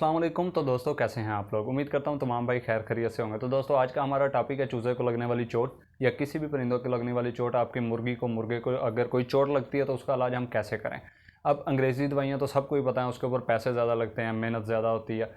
अस्सलाम वालेकुम। तो दोस्तों कैसे हैं आप लोग। उम्मीद करता हूं तमाम भाई खैर खैरियत से होंगे। तो दोस्तों आज का हमारा टॉपिक है चूज़े को लगने वाली चोट या किसी भी परिंदों को लगने वाली चोट। आपकी मुर्गे को अगर कोई चोट लगती है तो उसका इलाज हम कैसे करें। अब अंग्रेज़ी दवाइयाँ तो सबको ही पता है, उसके ऊपर पैसे ज़्यादा लगते हैं, मेहनत ज़्यादा होती है।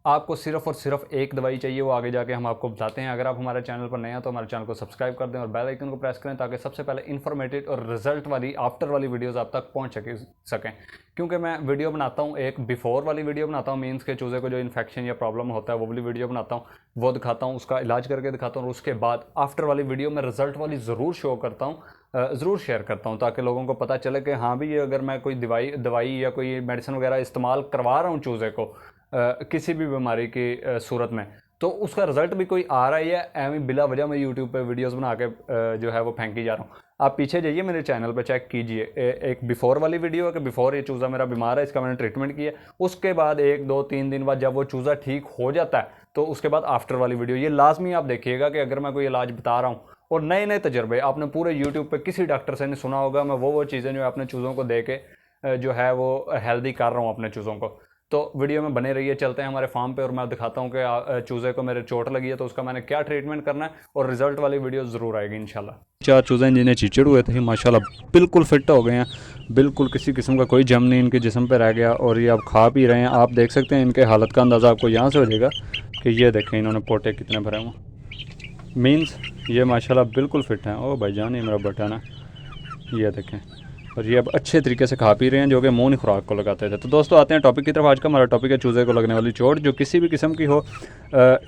आपको सिर्फ़ और सिर्फ एक दवाई चाहिए, वो आगे जाके हम आपको बताते हैं। अगर आप हमारे चैनल पर नए हैं तो हमारे चैनल को सब्सक्राइब कर दें और बेल आइकन को प्रेस करें ताकि सबसे पहले इन्फॉर्मेटिव और रिजल्ट वाली आफ्टर वाली वीडियोस आप तक पहुंच सकें। क्योंकि मैं वीडियो बनाता हूं, एक बिफोर वाली वीडियो बनाता हूं, मीन्स के चूज़े को जो इन्फेक्शन या प्रॉब्लम होता है वो वाली वीडियो बनाता हूँ, वो दिखाता हूँ, उसका इलाज करके दिखाता हूँ। और उसके बाद आफ्टर वाली वीडियो में रिजल्ट वाली ज़रूर शो करता हूँ, ज़रूर शेयर करता हूँ, ताकि लोगों को पता चले कि हाँ भी ये अगर मैं कोई दवाई या कोई मेडिसिन वगैरह इस्तेमाल करवा रहा हूँ चूज़े को किसी भी बीमारी की सूरत में, तो उसका रिजल्ट भी कोई आ रहा है या एवं बिला वजह मैं यूट्यूब पे वीडियोस बना के जो है वो फेंकी जा रहा हूँ। आप पीछे जाइए मेरे चैनल पे चेक कीजिए, एक बिफोर वाली वीडियो है कि बिफोर ये चूज़ा मेरा बीमार है, इसका मैंने ट्रीटमेंट किया। उसके बाद 1 2 3 दिन बाद जब वो चूज़ा ठीक हो जाता है तो उसके बाद आफ्टर वाली वीडियो ये लाजमी आप देखिएगा कि अगर मैं कोई इलाज बता रहा हूँ और नए नए तजर्बे आपने पूरे यूट्यूब पर किसी डॉक्टर से नहीं सुना होगा, मैं वो चीज़ें जो अपने चूज़ों को दे के जो है वो हेल्दी कर रहा हूँ अपने चूज़ों को। तो वीडियो में बने रहिए। चलते हैं हमारे फार्म पे और मैं दिखाता हूँ कि चूज़े को मेरे चोट लगी है तो उसका मैंने क्या ट्रीटमेंट करना है, और रिजल्ट वाली वीडियो ज़रूर आएगी इंशाल्लाह। 4 चूज़े जिन्हें चिचड़ हुए थे माशाल्लाह बिल्कुल फिट हो गए हैं, बिल्कुल किसी किस्म का कोई जम नहीं इनके जिस्म पे रह गया, और ये अब खा पी रहे हैं। आप देख सकते हैं इनके हालत का अंदाज़ा आपको यहाँ से हो जाएगा कि ये देखें इन्होंने पोटे कितने भरे हुए, मीन्स ये माशाल्लाह बिल्कुल फिट हैं। ओ भाईजान ये मेरा बटन है, ये देखें। और ये अब अच्छे तरीके से खा पी रहे हैं, जो कि मुँह खुराक को लगाते थे। तो दोस्तों आते हैं टॉपिक की तरफ। आज का हमारा टॉपिक है चूज़े को लगने वाली चोट, जो किसी भी किस्म की हो।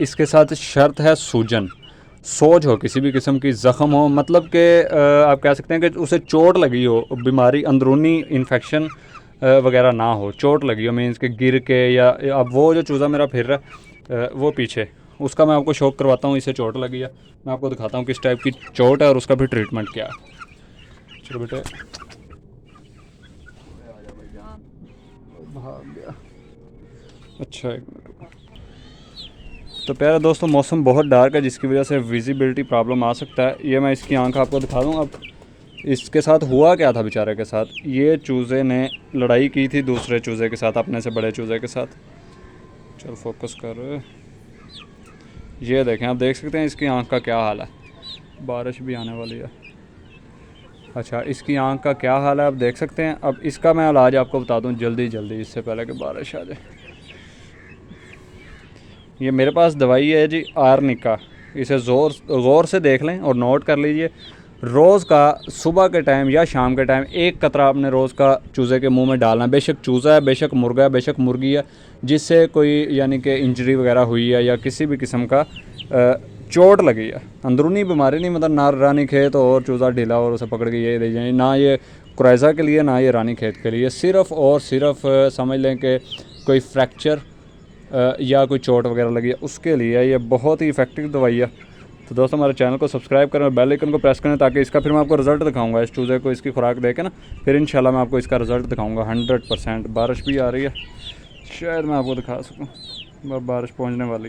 इसके साथ शर्त है सूजन, सोज हो, किसी भी किस्म की ज़ख़म हो, मतलब कि आप कह सकते हैं कि उसे चोट लगी हो, बीमारी अंदरूनी इन्फेक्शन वगैरह ना हो, चोट लगी हो, मीन्स के गिर के या अब वो जो चूज़ा मेरा फिर रहा है वो पीछे, उसका मैं आपको शौक करवाता हूँ। इसे चोट लगी है, मैं आपको दिखाता हूँ किस टाइप की चोट है और उसका भी ट्रीटमेंट क्या है। चलो बेटे भाग गया। अच्छा एक मिनट। तो प्यारे दोस्तों मौसम बहुत डार्क है जिसकी वजह से विजिबिलिटी प्रॉब्लम आ सकता है। ये मैं इसकी आंख आपको दिखा दूँ। अब इसके साथ हुआ क्या था बेचारे के साथ, ये चूज़े ने लड़ाई की थी दूसरे चूज़े के साथ, अपने से बड़े चूज़े के साथ। चल फोकस कर, ये देखें, आप देख सकते हैं इसकी आंख का क्या हाल है। बारिश भी आने वाली है। अच्छा इसकी आंख का क्या हाल है आप देख सकते हैं। अब इसका मैं इलाज आपको बता दूं जल्दी इससे पहले कि बारिश आ जाए। ये मेरे पास दवाई है जी आर्निका, इसे गौर से देख लें और नोट कर लीजिए। रोज़ का सुबह के टाइम या शाम के टाइम एक कतरा आपने रोज़ का चूज़े के मुंह में डालना है। बेशक चूज़ा है, बेशक मुर्गा है, बेशक मुर्गी है, जिससे कोई यानी कि इंजरी वगैरह हुई है या किसी भी किस्म का चोट लगी है, अंदरूनी बीमारी नहीं, मतलब ना रानी खेत और चूज़ा ढीला और उसे पकड़ के ये दे जाए, ना ये कुराइज़ा के लिए ना ये रानी खेत के लिए, सिर्फ़ और सिर्फ समझ लें कि कोई फ्रैक्चर या कोई चोट वगैरह लगी है उसके लिए ये बहुत ही इफ़ेक्टिव दवाई है। तो दोस्तों हमारे चैनल को सब्सक्राइब करें और बेल आइकन को प्रेस करें ताकि इसका फिर मैं आपको रिज़ल्ट दिखाऊंगा। इस चूज़े को इसकी खुराक दे के ना फिर इंशाल्लाह मैं आपको इसका रिज़ल्ट दिखाऊंगा 100%। बारिश भी आ रही है, शायद मैं आपको दिखा सकूँ, बारिश पहुँचने वाली है।